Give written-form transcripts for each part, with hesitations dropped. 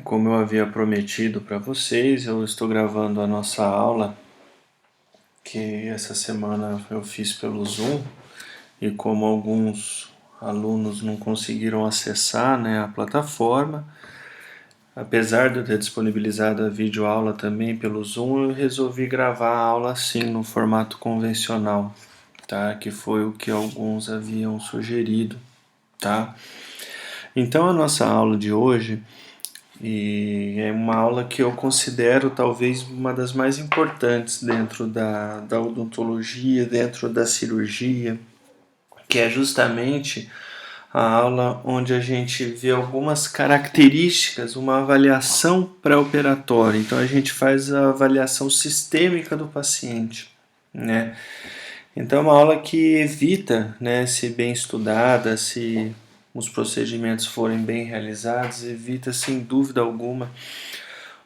Como eu havia prometido para vocês, eu estou gravando a nossa aula, que essa semana eu fiz pelo Zoom, e como alguns alunos não conseguiram acessar, né, a plataforma, apesar de eu ter disponibilizado a videoaula também pelo Zoom, eu resolvi gravar a aula assim, no formato convencional, tá? Que foi o que alguns haviam sugerido, tá? Então a nossa aula de hoje é uma aula que eu considero talvez uma das mais importantes dentro da odontologia, dentro da cirurgia, que é justamente a aula onde a gente vê algumas características, uma avaliação pré-operatória. Então a gente faz a avaliação sistêmica do paciente, né? Então é uma aula que evita, né, se bem estudada, se os procedimentos forem bem realizados, evita sem dúvida alguma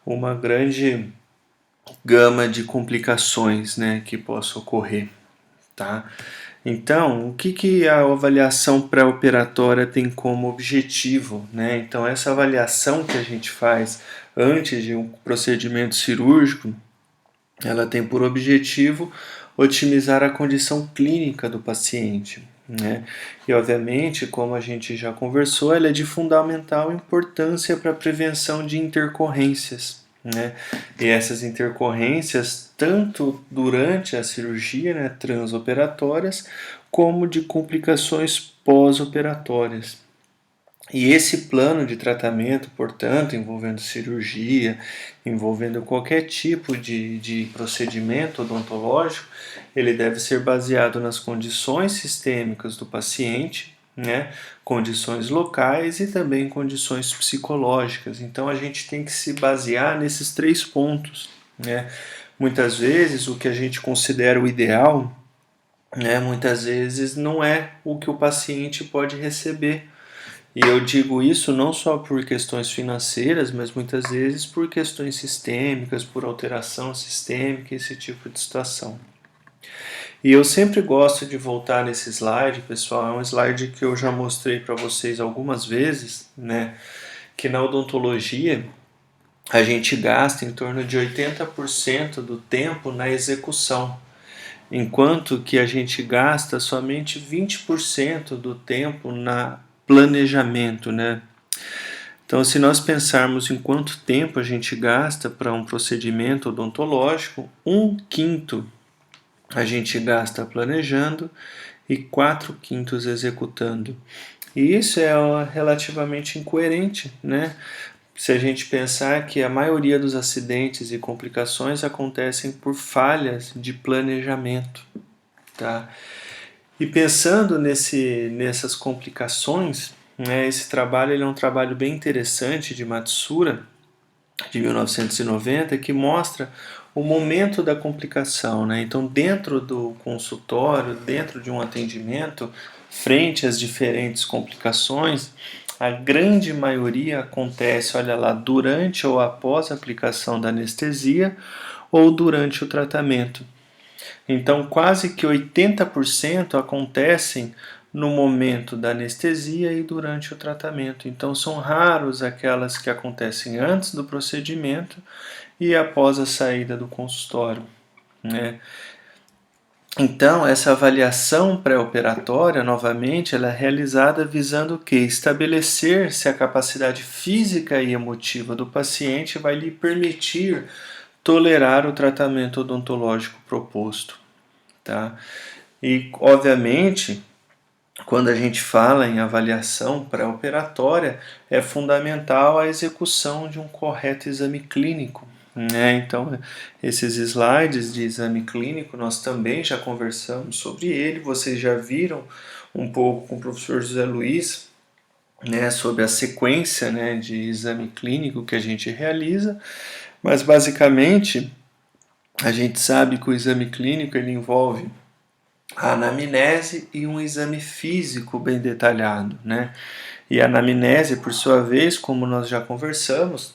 uma grande gama de complicações, né, que possa ocorrer, tá? Então, o que a avaliação pré-operatória tem como objetivo, né? Então, essa avaliação que a gente faz antes de um procedimento cirúrgico, ela tem por objetivo otimizar a condição clínica do paciente, né? E obviamente, como a gente já conversou, ela é de fundamental importância para a prevenção de intercorrências, né? E essas intercorrências, tanto durante a cirurgia, né, transoperatórias, como de complicações pós-operatórias. E esse plano de tratamento, portanto, envolvendo cirurgia, envolvendo qualquer tipo de procedimento odontológico, ele deve ser baseado nas condições sistêmicas do paciente, né? Condições locais e também condições psicológicas. Então a gente tem que se basear nesses três pontos, né? Muitas vezes o que a gente considera o ideal, né, muitas vezes não é o que o paciente pode receber. E eu digo isso não só por questões financeiras, mas muitas vezes por questões sistêmicas, por alteração sistêmica, esse tipo de situação. E eu sempre gosto de voltar nesse slide, pessoal, é um slide que eu já mostrei para vocês algumas vezes, né? Que na odontologia a gente gasta em torno de 80% do tempo na execução, enquanto que a gente gasta somente 20% do tempo na planejamento, né? Então, se nós pensarmos em quanto tempo a gente gasta para um procedimento odontológico, um quinto a gente gasta planejando e 4/5 executando. E isso é relativamente incoerente, né? Se a gente pensar que a maioria dos acidentes e complicações acontecem por falhas de planejamento, tá? E pensando nessas complicações, né, esse trabalho ele é um trabalho bem interessante de Matsura, de 1990, que mostra o momento da complicação, né? Então, dentro do consultório, dentro de um atendimento, frente às diferentes complicações, a grande maioria acontece, olha lá, durante ou após a aplicação da anestesia ou durante o tratamento. Então, quase que 80% acontecem no momento da anestesia e durante o tratamento. Então, são raros aquelas que acontecem antes do procedimento e após a saída do consultório, né? Então, essa avaliação pré-operatória, novamente, ela é realizada visando o quê? Estabelecer se a capacidade física e emotiva do paciente vai lhe permitir tolerar o tratamento odontológico proposto, tá? E, obviamente, quando a gente fala em avaliação pré-operatória, é fundamental a execução de um correto exame clínico, né? Então, esses slides de exame clínico, nós também já conversamos sobre ele, vocês já viram um pouco com o professor José Luiz, né, sobre a sequência, né, de exame clínico que a gente realiza, mas basicamente a gente sabe que o exame clínico ele envolve a anamnese e um exame físico bem detalhado, né? E a anamnese, por sua vez, como nós já conversamos,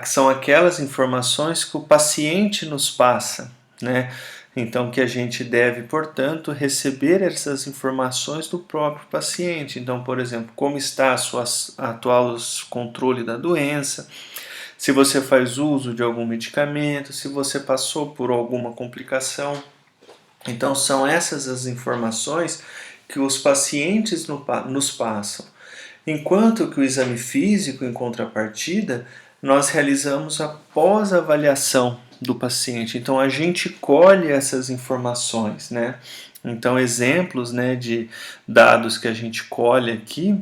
são aquelas informações que o paciente nos passa, né? Então, que a gente deve, portanto, receber essas informações do próprio paciente. Então, por exemplo, como está a atual controle da doença, se você faz uso de algum medicamento, se você passou por alguma complicação. Então, são essas as informações que os pacientes nos passam. Enquanto que o exame físico, em contrapartida, nós realizamos a pós-avaliação do paciente. Então, a gente colhe essas informações, né? Então, exemplos, né, de dados que a gente colhe aqui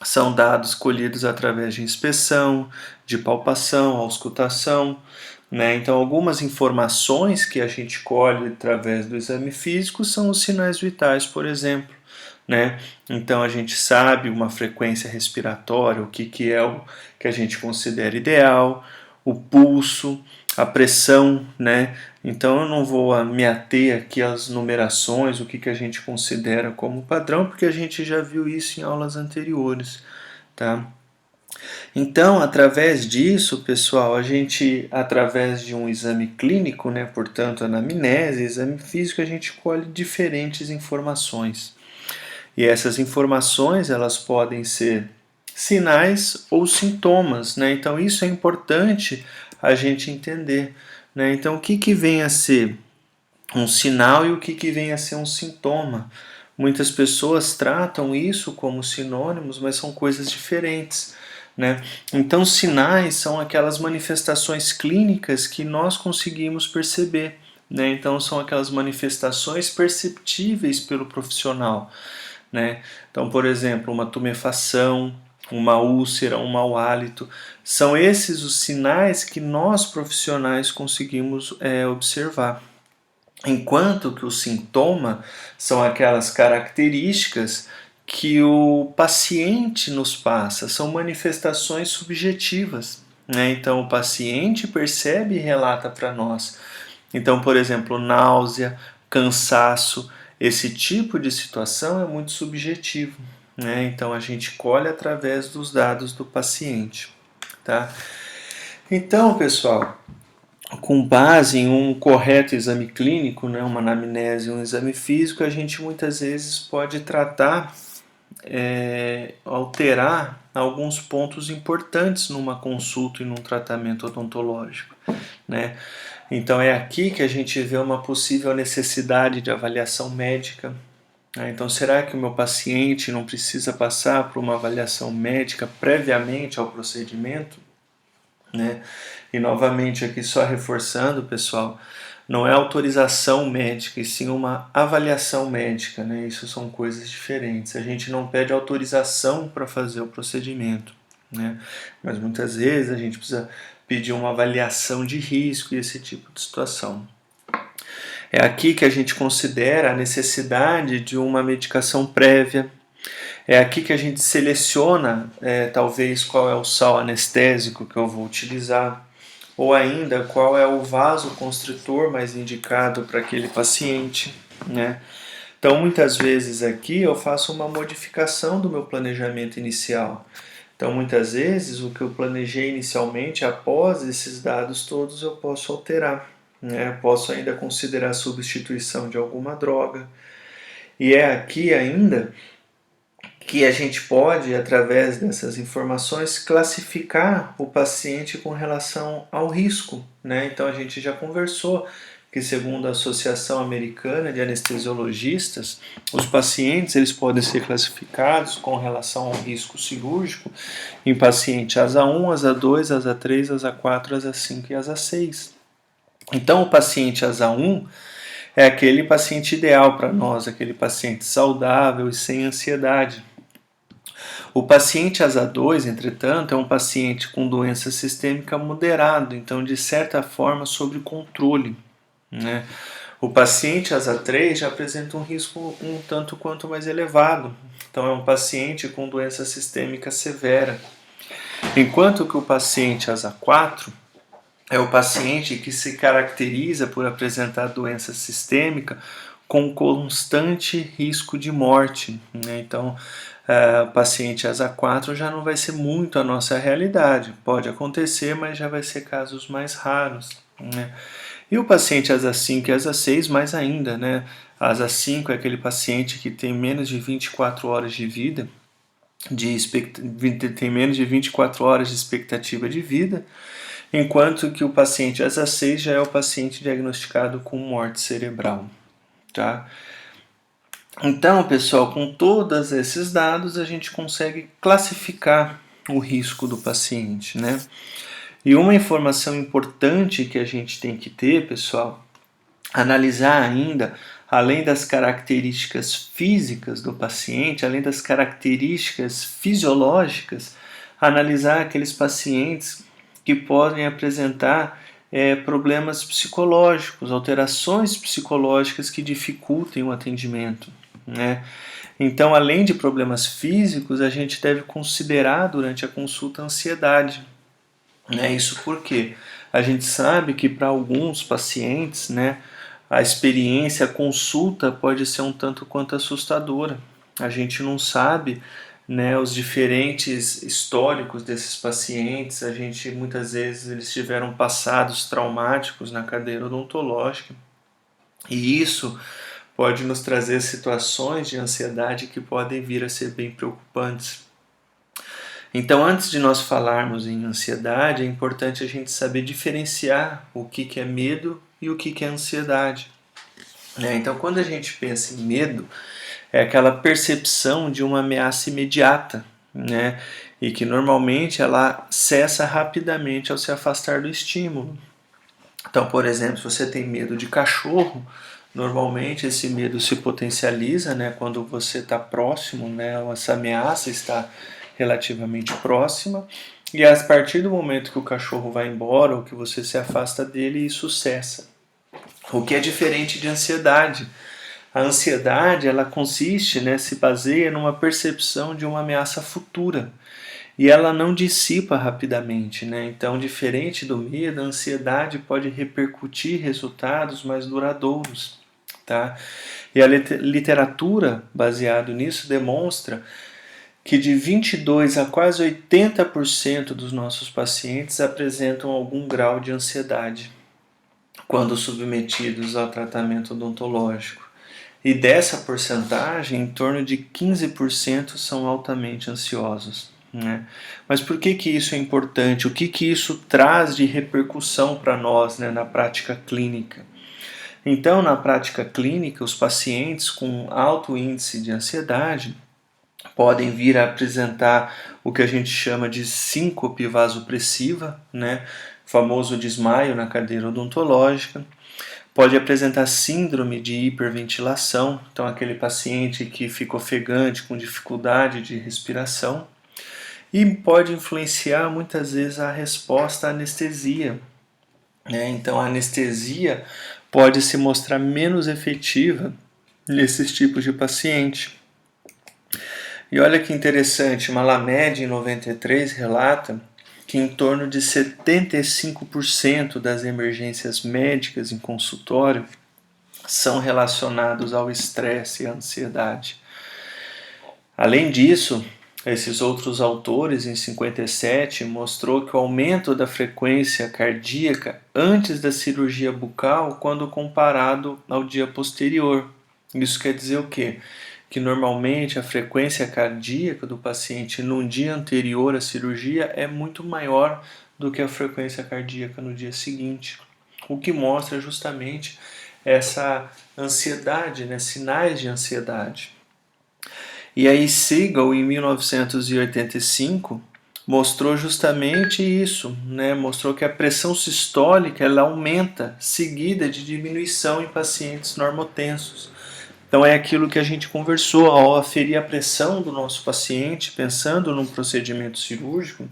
são dados colhidos através de inspeção, de palpação, auscultação, né? Então, algumas informações que a gente colhe através do exame físico são os sinais vitais, por exemplo, né? Então, a gente sabe uma frequência respiratória, o que é o que a gente considera ideal, o pulso, a pressão, né? Então, eu não vou me ater aqui às numerações, o que a gente considera como padrão, porque a gente já viu isso em aulas anteriores, tá? Então, através disso, pessoal, a gente, através de um exame clínico, né, portanto, anamnese, exame físico, a gente colhe diferentes informações. E essas informações, elas podem ser sinais ou sintomas, né? Então, isso é importante a gente entender, né? Então, o que vem a ser um sinal e o que vem a ser um sintoma? Muitas pessoas tratam isso como sinônimos, mas são coisas diferentes, né? Então, sinais são aquelas manifestações clínicas que nós conseguimos perceber, né? Então, são aquelas manifestações perceptíveis pelo profissional, né? Então, por exemplo, uma tumefação, uma úlcera, um mau hálito, são esses os sinais que nós profissionais conseguimos observar. Enquanto que o sintoma são aquelas características que o paciente nos passa, são manifestações subjetivas, né? Então o paciente percebe e relata para nós. Então, por exemplo, náusea, cansaço, esse tipo de situação é muito subjetivo, né? Então a gente colhe através dos dados do paciente, tá? Então, pessoal, com base em um correto exame clínico, né, uma anamnese, um exame físico, a gente muitas vezes pode tratar, alterar alguns pontos importantes numa consulta e num tratamento odontológico, né? Então é aqui que a gente vê uma possível necessidade de avaliação médica. Né? Então, será que o meu paciente não precisa passar por uma avaliação médica previamente ao procedimento? Né? E novamente aqui só reforçando, pessoal, não é autorização médica, e sim uma avaliação médica, né? Isso são coisas diferentes. A gente não pede autorização para fazer o procedimento, né? Mas muitas vezes a gente precisa pedir uma avaliação de risco e esse tipo de situação. É aqui que a gente considera a necessidade de uma medicação prévia. É aqui que a gente seleciona, talvez, qual é o sal anestésico que eu vou utilizar, ou ainda qual é o vasoconstritor mais indicado para aquele paciente, né? Então, muitas vezes aqui eu faço uma modificação do meu planejamento inicial. Então, muitas vezes o que eu planejei inicialmente, após esses dados todos, eu posso alterar, né? Posso ainda considerar a substituição de alguma droga. E é aqui ainda que a gente pode, através dessas informações, classificar o paciente com relação ao risco, né? Então a gente já conversou que, segundo a Associação Americana de Anestesiologistas, os pacientes eles podem ser classificados com relação ao risco cirúrgico em paciente ASA1, ASA2, ASA3, ASA4, ASA5 e ASA6. Então o paciente ASA1 é aquele paciente ideal para nós, aquele paciente saudável e sem ansiedade. O paciente ASA2, entretanto, é um paciente com doença sistêmica moderada, então, de certa forma, sob controle, né? O paciente ASA3 já apresenta um risco um tanto quanto mais elevado, então é um paciente com doença sistêmica severa. Enquanto que o paciente ASA4 é o paciente que se caracteriza por apresentar doença sistêmica com constante risco de morte, né? Então, o paciente ASA4 já não vai ser muito a nossa realidade. Pode acontecer, mas já vai ser casos mais raros, né? E o paciente asa 5 e asa 6, mais ainda, né? A asa 5 é aquele paciente que tem menos de 24 horas de vida, tem menos de 24 horas de expectativa de vida, enquanto que o paciente asa 6 já é o paciente diagnosticado com morte cerebral, tá? Então, pessoal, com todos esses dados, a gente consegue classificar o risco do paciente, né? E uma informação importante que a gente tem que ter, pessoal, analisar ainda, além das características físicas do paciente, além das características fisiológicas, analisar aqueles pacientes que podem apresentar problemas psicológicos, alterações psicológicas que dificultem o atendimento, né? Então, além de problemas físicos, a gente deve considerar durante a consulta a ansiedade. Isso porque a gente sabe que para alguns pacientes, né, a experiência, a consulta pode ser um tanto quanto assustadora. A gente não sabe, né, os diferentes históricos desses pacientes, a gente muitas vezes eles tiveram passados traumáticos na cadeira odontológica e isso pode nos trazer situações de ansiedade que podem vir a ser bem preocupantes. Então, antes de nós falarmos em ansiedade, é importante a gente saber diferenciar o que é medo e o que é ansiedade. Então, quando a gente pensa em medo, é aquela percepção de uma ameaça imediata, né? E que normalmente ela cessa rapidamente ao se afastar do estímulo. Então, por exemplo, se você tem medo de cachorro, normalmente esse medo se potencializa, né, quando você está próximo, né, essa ameaça está relativamente próxima, e a partir do momento que o cachorro vai embora ou que você se afasta dele, isso cessa. O que é diferente de ansiedade. A ansiedade, ela consiste, né, se baseia numa percepção de uma ameaça futura e ela não dissipa rapidamente, né? Então, diferente do medo, a ansiedade pode repercutir resultados mais duradouros, tá? E a literatura baseado nisso demonstra que de 22 a quase 80% dos nossos pacientes apresentam algum grau de ansiedade quando submetidos ao tratamento odontológico. E dessa porcentagem, em torno de 15% são altamente ansiosos, né? Mas por que isso é importante? O que isso traz de repercussão para nós, né, na prática clínica? Então, na prática clínica, os pacientes com alto índice de ansiedade podem vir a apresentar o que a gente chama de síncope vasopressiva, né? Famoso desmaio na cadeira odontológica. Pode apresentar síndrome de hiperventilação, então aquele paciente que fica ofegante, com dificuldade de respiração. E pode influenciar muitas vezes a resposta à anestesia. Então a anestesia pode se mostrar menos efetiva nesses tipos de paciente. E olha que interessante, Malamed em 93 relata que em torno de 75% das emergências médicas em consultório são relacionados ao estresse e à ansiedade. Além disso, esses outros autores, em 57, mostrou que o aumento da frequência cardíaca antes da cirurgia bucal quando comparado ao dia posterior. Isso quer dizer o quê? Que normalmente a frequência cardíaca do paciente no dia anterior à cirurgia é muito maior do que a frequência cardíaca no dia seguinte, o que mostra justamente essa ansiedade, né? Sinais de ansiedade. E aí Siegel, em 1985, mostrou justamente isso, né? Mostrou que a pressão sistólica ela aumenta, seguida de diminuição em pacientes normotensos. Então é aquilo que a gente conversou, ao aferir a pressão do nosso paciente, pensando num procedimento cirúrgico,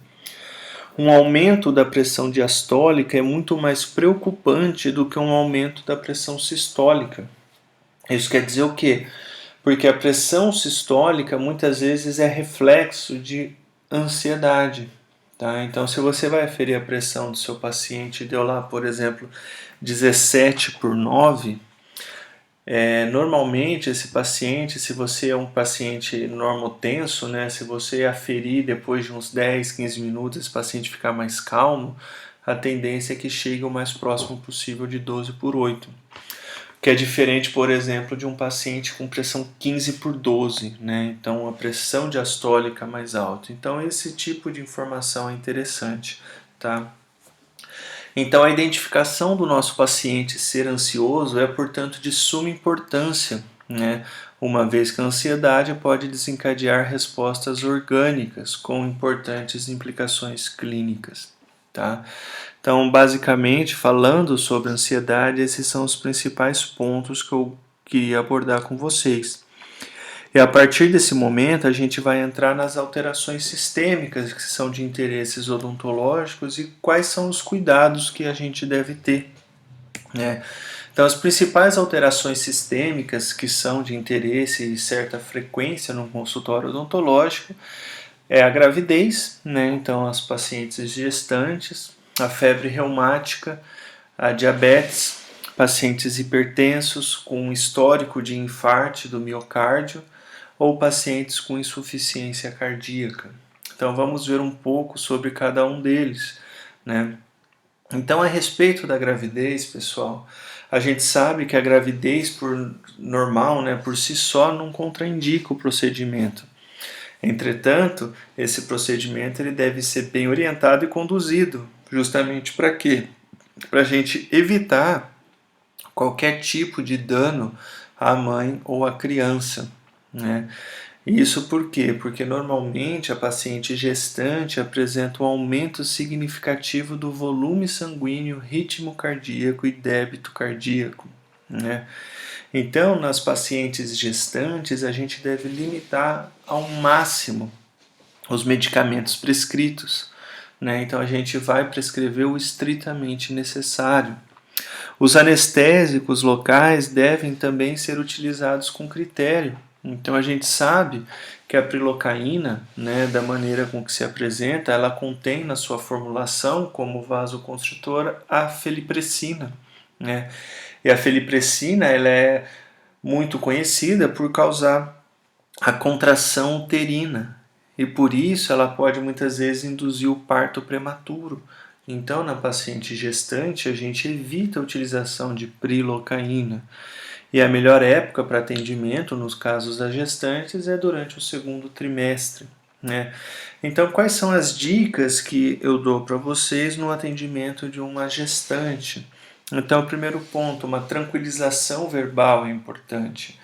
um aumento da pressão diastólica é muito mais preocupante do que um aumento da pressão sistólica. Isso quer dizer o quê? Porque a pressão sistólica muitas vezes é reflexo de ansiedade. Tá? Então, se você vai aferir a pressão do seu paciente e deu lá, por exemplo, 17/9, normalmente esse paciente, se você é um paciente normotenso, né, se você aferir depois de uns 10, 15 minutos, esse paciente ficar mais calmo, a tendência é que chegue o mais próximo possível de 12/8. Que é diferente, por exemplo, de um paciente com pressão 15/12, né? Então, a pressão diastólica mais alta. Então, esse tipo de informação é interessante, tá? Então, a identificação do nosso paciente ser ansioso é, portanto, de suma importância, né? Uma vez que a ansiedade pode desencadear respostas orgânicas com importantes implicações clínicas, tá? Então, basicamente, falando sobre ansiedade, esses são os principais pontos que eu queria abordar com vocês. E a partir desse momento, a gente vai entrar nas alterações sistêmicas que são de interesses odontológicos e quais são os cuidados que a gente deve ter, né? Então, as principais alterações sistêmicas que são de interesse e certa frequência no consultório odontológico é a gravidez, né? Então, as pacientes gestantes, a febre reumática, a diabetes, pacientes hipertensos com histórico de infarto do miocárdio ou pacientes com insuficiência cardíaca. Então vamos ver um pouco sobre cada um deles, né? Então, a respeito da gravidez, pessoal, a gente sabe que a gravidez por normal, né, por si só, não contraindica o procedimento. Entretanto, esse procedimento ele deve ser bem orientado e conduzido, justamente para quê? Para a gente evitar qualquer tipo de dano à mãe ou à criança, né? Isso por quê? Porque normalmente a paciente gestante apresenta um aumento significativo do volume sanguíneo, ritmo cardíaco e débito cardíaco, né? Então, nas pacientes gestantes, a gente deve limitar ao máximo os medicamentos prescritos, né? Então, a gente vai prescrever o estritamente necessário. Os anestésicos locais devem também ser utilizados com critério. Então a gente sabe que a prilocaína, né, da maneira com que se apresenta, ela contém na sua formulação como vasoconstritor a felipressina, né? E a felipressina ela é muito conhecida por causar a contração uterina e por isso ela pode muitas vezes induzir o parto prematuro. Então, na paciente gestante, a gente evita a utilização de prilocaína. E a melhor época para atendimento, nos casos das gestantes, é durante o segundo trimestre, né? Então, quais são as dicas que eu dou para vocês no atendimento de uma gestante? Então, o primeiro ponto, uma tranquilização verbal é importante.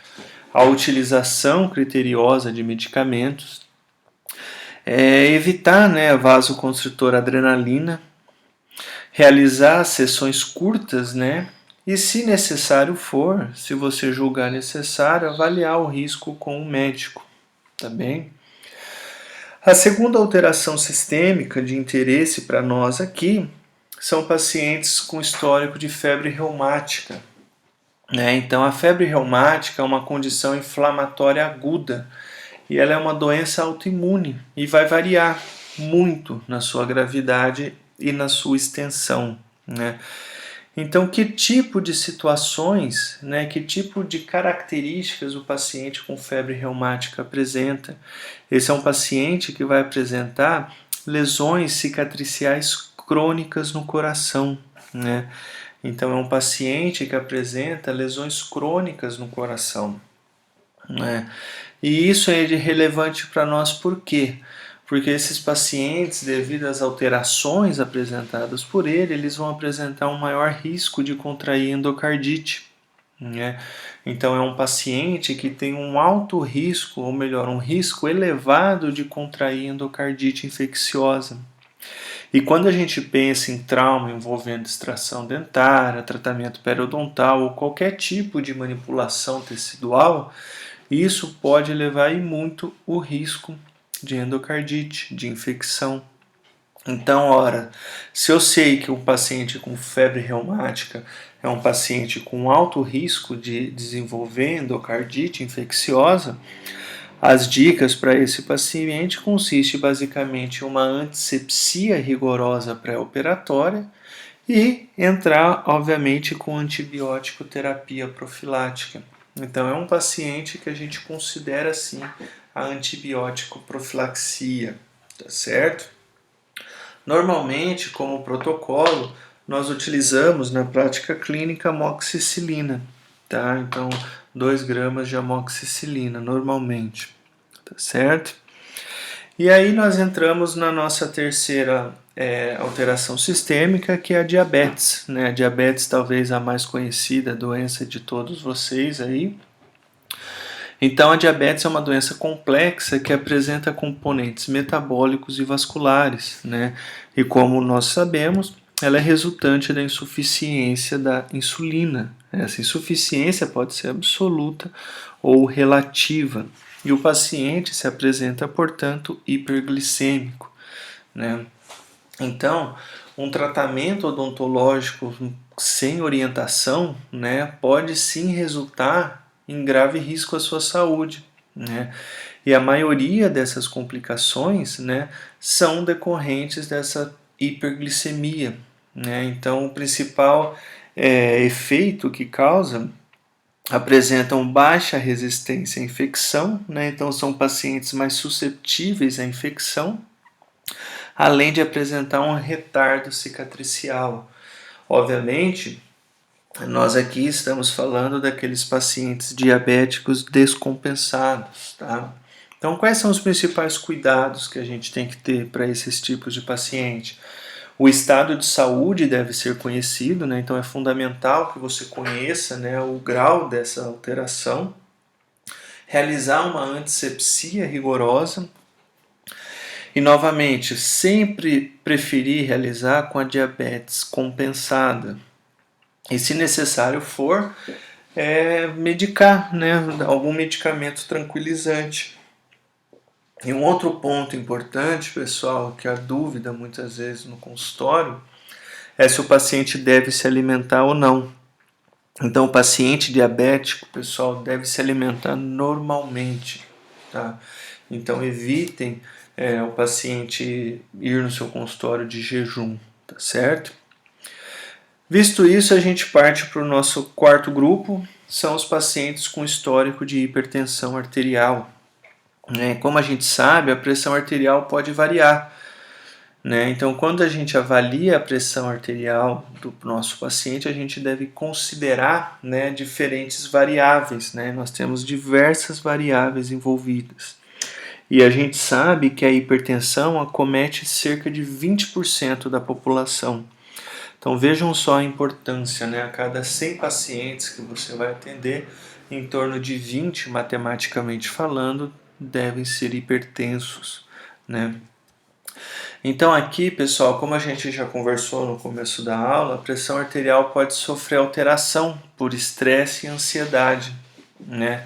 A utilização criteriosa de medicamentos. Evitar, né, a vasoconstritor adrenalina, realizar sessões curtas, né? E se necessário for, se você julgar necessário, avaliar o risco com o médico, tá bem? A segunda alteração sistêmica de interesse para nós aqui são pacientes com histórico de febre reumática, né? Então, a febre reumática é uma condição inflamatória aguda e ela é uma doença autoimune e vai variar muito na sua gravidade e na sua extensão, né? Então, que tipo de situações, né, que tipo de características o paciente com febre reumática apresenta? Esse é um paciente que vai apresentar lesões cicatriciais crônicas no coração, né? Então, é um paciente que apresenta lesões crônicas no coração, né? E isso é relevante para nós por quê? Porque esses pacientes, devido às alterações apresentadas por ele, eles vão apresentar um maior risco de contrair endocardite, né? Então é um paciente que tem um alto risco, ou melhor, um risco elevado de contrair endocardite infecciosa. E quando a gente pensa em trauma envolvendo extração dentária, tratamento periodontal ou qualquer tipo de manipulação tecidual, isso pode elevar e muito o risco de endocardite, de infecção. Então, ora, se eu sei que um paciente com febre reumática é um paciente com alto risco de desenvolver endocardite infecciosa, as dicas para esse paciente consistem basicamente em uma antisepsia rigorosa pré-operatória e entrar, obviamente, com antibiótico terapia profilática. Então, é um paciente que a gente considera, assim, a antibiótico profilaxia, tá certo? Normalmente, como protocolo, nós utilizamos na prática clínica amoxicilina, tá? Então, 2 gramas de amoxicilina, normalmente, tá certo? E aí nós entramos na nossa terceira alteração sistêmica, que é a diabetes, né? A diabetes talvez a mais conhecida doença de todos vocês aí. Então, a diabetes é uma doença complexa que apresenta componentes metabólicos e vasculares, né? E como nós sabemos, ela é resultante da insuficiência da insulina. Essa insuficiência pode ser absoluta ou relativa. E o paciente se apresenta, portanto, hiperglicêmico, né? Então, um tratamento odontológico sem orientação, né, pode sim resultar em grave risco à sua saúde, né? E a maioria dessas complicações, né, são decorrentes dessa hiperglicemia, né? Então, o principal efeito que causa apresentam baixa resistência à infecção, né? Então, são pacientes mais susceptíveis à infecção, além de apresentar um retardo cicatricial. Obviamente, nós aqui estamos falando daqueles pacientes diabéticos descompensados, tá? Então, quais são os principais cuidados que a gente tem que ter para esses tipos de paciente? O estado de saúde deve ser conhecido, né? Então é fundamental que você conheça, né, o grau dessa alteração. Realizar uma antisepsia rigorosa. E novamente, sempre preferir realizar com a diabetes compensada. E se necessário for, medicar, né, algum medicamento tranquilizante. E um outro ponto importante, pessoal, que há dúvida muitas vezes no consultório, é se o paciente deve se alimentar ou não. Então, o paciente diabético, pessoal, deve se alimentar normalmente, tá? Então, evitem o paciente ir no seu consultório de jejum, tá certo? Visto isso, a gente parte para o nosso quarto grupo, são os pacientes com histórico de hipertensão arterial. Como a gente sabe, a pressão arterial pode variar, né? Então, quando a gente avalia a pressão arterial do nosso paciente, a gente deve considerar, né, diferentes variáveis, né? Nós temos diversas variáveis envolvidas. E a gente sabe que a hipertensão acomete cerca de 20% da população. Então vejam só a importância, né? A cada 100 pacientes que você vai atender, em torno de 20, matematicamente falando, devem ser hipertensos, né? Então aqui, pessoal, como a gente já conversou no começo da aula, a pressão arterial pode sofrer alteração por estresse e ansiedade, né?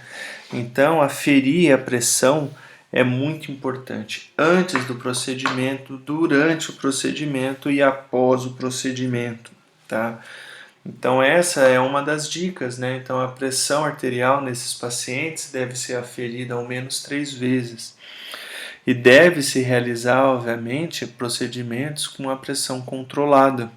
Então aferir a pressão é muito importante antes do procedimento, durante o procedimento e após o procedimento, tá? Então essa é uma das dicas, né? Então a pressão arterial nesses pacientes deve ser aferida ao menos 3 vezes. E deve-se realizar, obviamente, procedimentos com a pressão controlada,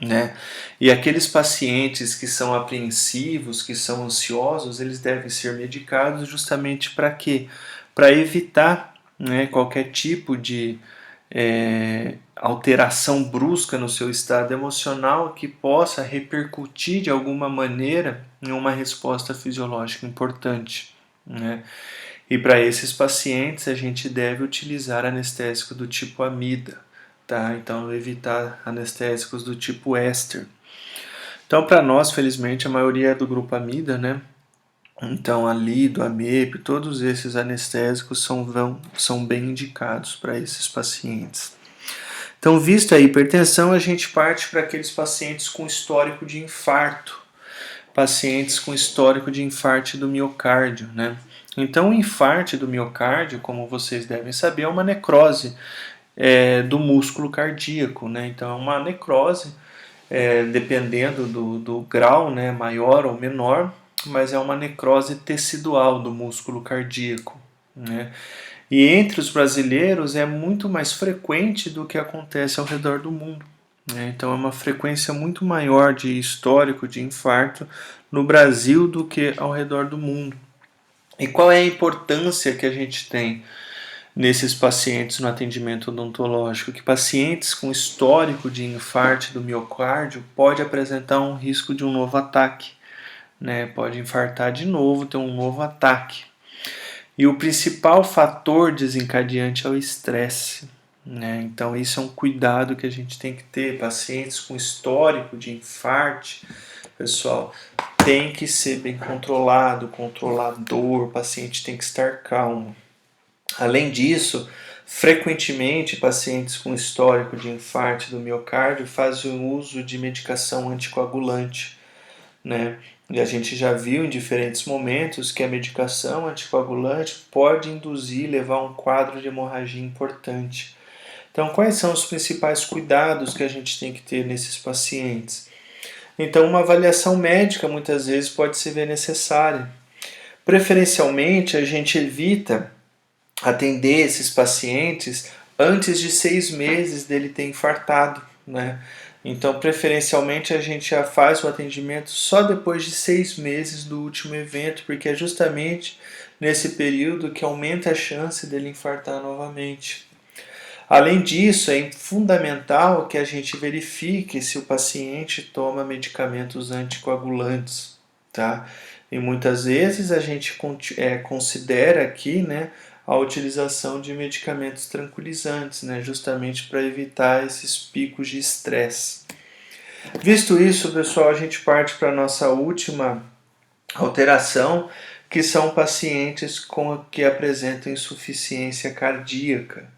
né? E aqueles pacientes que são apreensivos, que são ansiosos, eles devem ser medicados justamente para quê? Para evitar, né, qualquer tipo de alteração brusca no seu estado emocional que possa repercutir de alguma maneira em uma resposta fisiológica importante, né? E para esses pacientes a gente deve utilizar anestésico do tipo amida, tá? Então evitar anestésicos do tipo éster. Então para nós, felizmente, a maioria é do grupo amida, né? Então a lido, a MEP, todos esses anestésicos são bem indicados para esses pacientes. Então, vista a hipertensão, a gente parte para aqueles pacientes com histórico de infarto, pacientes com histórico de infarto do miocárdio, né? Então, o infarto do miocárdio, como vocês devem saber, é uma necrose do músculo cardíaco, né? Então, é uma necrose, dependendo do grau, né, maior ou menor, mas é uma necrose tecidual do músculo cardíaco, né? E entre os brasileiros é muito mais frequente do que acontece ao redor do mundo, né? Então é uma frequência muito maior de histórico de infarto no Brasil do que ao redor do mundo. E qual é a importância que a gente tem? nesses pacientes no atendimento odontológico, que pacientes com histórico de infarto do miocárdio pode apresentar um risco de um novo ataque, né? Pode infartar de novo, ter um novo ataque. E o principal fator desencadeante é o estresse, né? Então isso é um cuidado que a gente tem que ter. Pacientes com histórico de infarto, pessoal, tem que ser bem controlado, controlador, o paciente tem que estar calmo. Além disso, frequentemente pacientes com histórico de infarto do miocárdio fazem uso de medicação anticoagulante, né? E a gente já viu em diferentes momentos que a medicação anticoagulante pode induzir e levar a um quadro de hemorragia importante. Então, quais são os principais cuidados que a gente tem que ter nesses pacientes? Então, uma avaliação médica muitas vezes pode ser necessária. Preferencialmente, a gente evita atender esses pacientes antes de 6 meses dele ter infartado, né? Então, preferencialmente, a gente já faz o atendimento só depois de 6 meses do último evento, porque é justamente nesse período que aumenta a chance dele infartar novamente. Além disso, é fundamental que a gente verifique se o paciente toma medicamentos anticoagulantes, tá? E muitas vezes a gente considera aqui, né, a utilização de medicamentos tranquilizantes, né, justamente para evitar esses picos de estresse. Visto isso, pessoal, a gente parte para a nossa última alteração, que são pacientes que apresentam insuficiência cardíaca.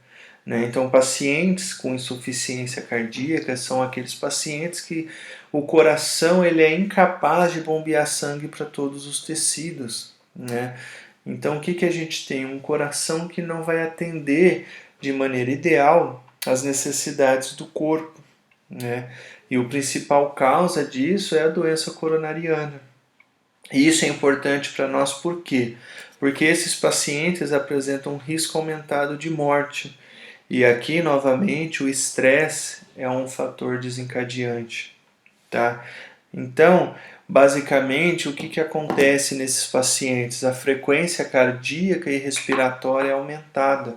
Né? Então, pacientes com insuficiência cardíaca são aqueles pacientes que o coração ele é incapaz de bombear sangue para todos os tecidos. Né? Então, o que a gente tem? Um coração que não vai atender de maneira ideal as necessidades do corpo. Né? E o principal causa disso é a doença coronariana. E isso é importante para nós por quê? Porque esses pacientes apresentam um risco aumentado de morte. E aqui, novamente, o estresse é um fator desencadeante. Tá? Então, basicamente, o que acontece nesses pacientes? A frequência cardíaca e respiratória é aumentada.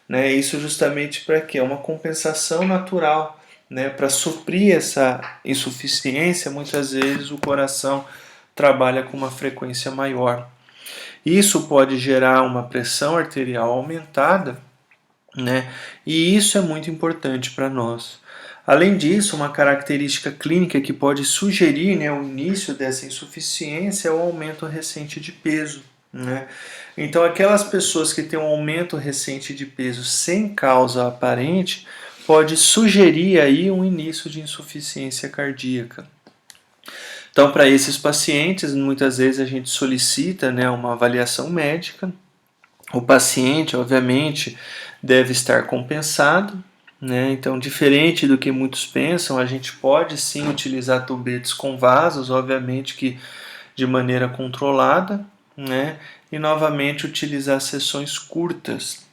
Né? Isso justamente para quê? É uma compensação natural. Né? Para suprir essa insuficiência, muitas vezes o coração trabalha com uma frequência maior. Isso pode gerar uma pressão arterial aumentada, né? E isso é muito importante para nós. Além disso, uma característica clínica que pode sugerir, né, o início dessa insuficiência é o aumento recente de peso. Né? Então, aquelas pessoas que têm um aumento recente de peso sem causa aparente pode sugerir aí um início de insuficiência cardíaca. Então, para esses pacientes, muitas vezes a gente solicita, né, uma avaliação médica. O paciente, obviamente, deve estar compensado, né? Então, diferente do que muitos pensam, a gente pode sim utilizar tubetes com vasos, obviamente que de maneira controlada, né? E novamente utilizar sessões curtas.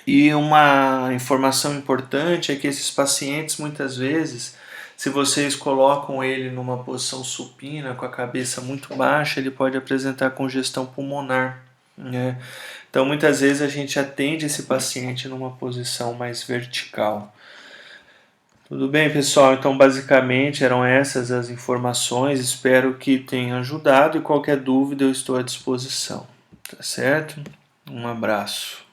E uma informação importante é que esses pacientes, muitas vezes, se vocês colocam ele numa posição supina, com a cabeça muito baixa, ele pode apresentar congestão pulmonar, né? Então, muitas vezes a gente atende esse paciente numa posição mais vertical. Tudo bem, pessoal? Então, basicamente, eram essas as informações. Espero que tenha ajudado e qualquer dúvida eu estou à disposição. Tá certo? Um abraço.